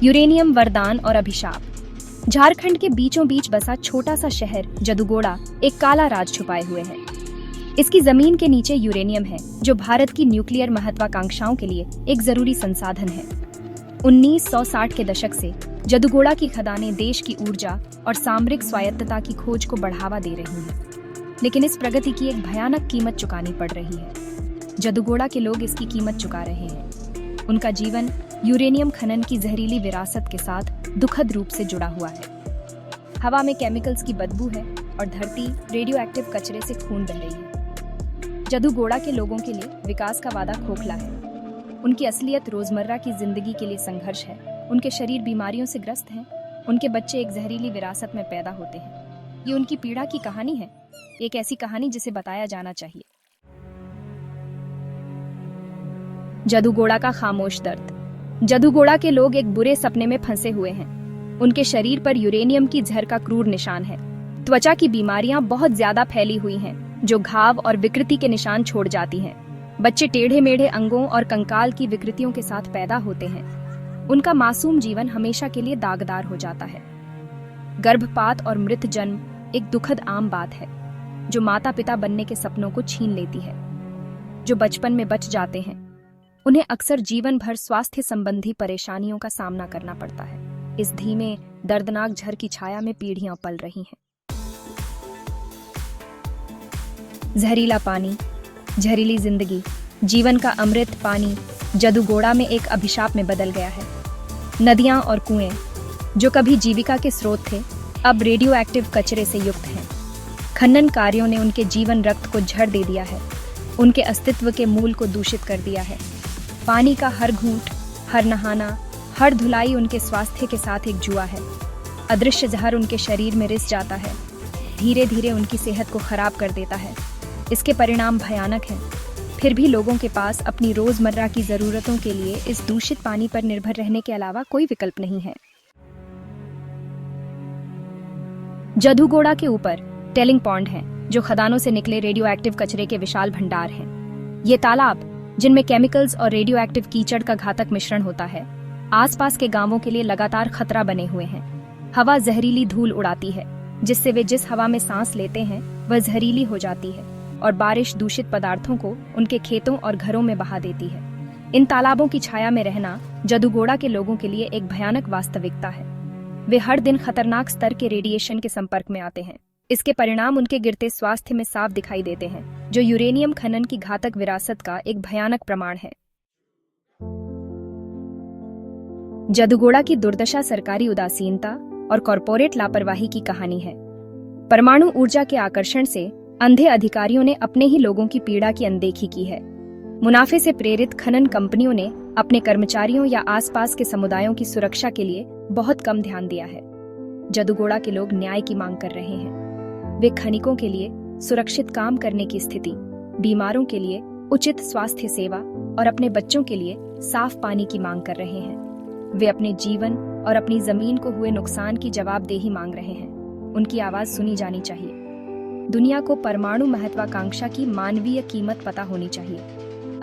Uranium वरदान और अभिशाप। झारखंड के बीचों बीच बसा छोटा सा शहर जदुगोड़ा एक काला राज छुपाए हुए है। इसकी जमीन के नीचे यूरेनियम है, जो भारत की न्यूक्लियर महत्वाकांक्षाओं के लिए एक जरूरी संसाधन है। 1960 के दशक से जदुगोड़ा की खदानें देश की ऊर्जा और सामरिक स्वायत्तता की खोज को बढ़ावा दे रही हैं, लेकिन इस प्रगति की एक भयानक कीमत चुकानी पड़ रही है। जदुगोड़ा के लोग इसकी कीमत चुका रहे हैं। उनका जीवन यूरेनियम खनन की जहरीली विरासत के साथ दुखद रूप से जुड़ा हुआ है। हवा में केमिकल्स की बदबू है और धरती रेडियो एक्टिव कचरे से खून बह रही है। जदुगोड़ा के लोगों के लिए विकास का वादा खोखला है। उनकी असलियत रोजमर्रा की जिंदगी के लिए संघर्ष है। उनके शरीर बीमारियों से ग्रस्त हैं। उनके बच्चे एक जहरीली विरासत में पैदा होते हैं। ये उनकी पीड़ा की कहानी है, एक ऐसी कहानी जिसे बताया जाना चाहिए। जदुगोड़ा का खामोश दर्द। जदुगोड़ा के लोग एक बुरे सपने में फंसे हुए हैं। उनके शरीर पर यूरेनियम की जहर का क्रूर निशान है। त्वचा की बीमारियां बहुत ज्यादा फैली हुई हैं, जो घाव और विकृति के निशान छोड़ जाती हैं। बच्चे टेढ़े मेढ़े अंगों और कंकाल की विकृतियों के साथ पैदा होते हैं। उनका मासूम जीवन हमेशा के लिए दागदार हो जाता है। गर्भपात और मृत जन्म एक दुखद आम बात है, जो माता पिता बनने के सपनों को छीन लेती है। जो बचपन में बच जाते हैं, उन्हें अक्सर जीवन भर स्वास्थ्य संबंधी परेशानियों का सामना करना पड़ता है। इस धीमे दर्दनाक जहर की छाया में पीढ़ियां पल रही हैं। जहरीला पानी, जहरीली जिंदगी। जीवन का अमृत पानी जदुगोड़ा में एक अभिशाप में बदल गया है। नदियां और कुएं, जो कभी जीविका के स्रोत थे, अब रेडियो एक्टिव कचरे से युक्त हैं। खनन कार्यों ने उनके जीवन रक्त को झड़ दे दिया है, उनके अस्तित्व के मूल को दूषित कर दिया है। पानी का हर घूंट, हर नहाना, हर धुलाई उनके स्वास्थ्य के साथ एक जुआ है। अदृश्य जहर उनके शरीर में रिस जाता है, धीरे धीरे उनकी सेहत को खराब कर देता है। इसके परिणाम भयानक हैं। फिर भी लोगों के पास अपनी रोजमर्रा की जरूरतों के लिए इस दूषित पानी पर निर्भर रहने के अलावा कोई विकल्प नहीं है। जदुगोड़ा के ऊपर टेलिंग पॉन्ड है, जो खदानों से निकले रेडियो एक्टिव कचरे के विशाल भंडार हैं। ये तालाब, जिनमें केमिकल्स और रेडियो एक्टिव कीचड़ का घातक मिश्रण होता है, आसपास के गांवों के लिए लगातार खतरा बने हुए हैं। हवा जहरीली धूल उड़ाती है, जिससे वे जिस हवा में सांस लेते हैं वह जहरीली हो जाती है, और बारिश दूषित पदार्थों को उनके खेतों और घरों में बहा देती है। इन तालाबों की छाया में रहना जदुगोड़ा के लोगों के लिए एक भयानक वास्तविकता है। वे हर दिन खतरनाक स्तर के रेडिएशन के संपर्क में आते हैं। इसके परिणाम उनके गिरते स्वास्थ्य में साफ दिखाई देते हैं, जो यूरेनियम खनन की घातक विरासत का एक भयानक प्रमाण है। जदुगोड़ा की दुर्दशा सरकारी उदासीनता और कॉरपोरेट लापरवाही की कहानी है। परमाणु ऊर्जा के आकर्षण से अंधे अधिकारियों ने अपने ही लोगों की पीड़ा की अनदेखी की है। मुनाफे से प्रेरित खनन कंपनियों ने अपने कर्मचारियों या आसपास के समुदायों की सुरक्षा के लिए बहुत कम ध्यान दिया है। जदुगोड़ा के लोग न्याय की मांग कर रहे हैं। वे खनिकों के लिए सुरक्षित काम करने की स्थिति, बीमारों के लिए उचित स्वास्थ्य सेवा और अपने बच्चों के लिए साफ पानी की मांग कर रहे हैं। वे अपने जीवन और अपनी जमीन को हुए नुकसान की जवाबदेही मांग रहे हैं। उनकी आवाज सुनी जानी चाहिए। दुनिया को परमाणु महत्वाकांक्षा की मानवीय कीमत पता होनी चाहिए।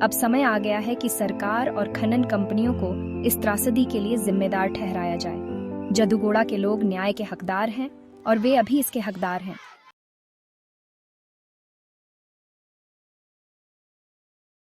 अब समय आ गया है कि सरकार और खनन कंपनियों को इस त्रासदी के लिए जिम्मेदार ठहराया जाए। जदुगोड़ा के लोग न्याय के हकदार हैं और वे अभी इसके हकदार हैं।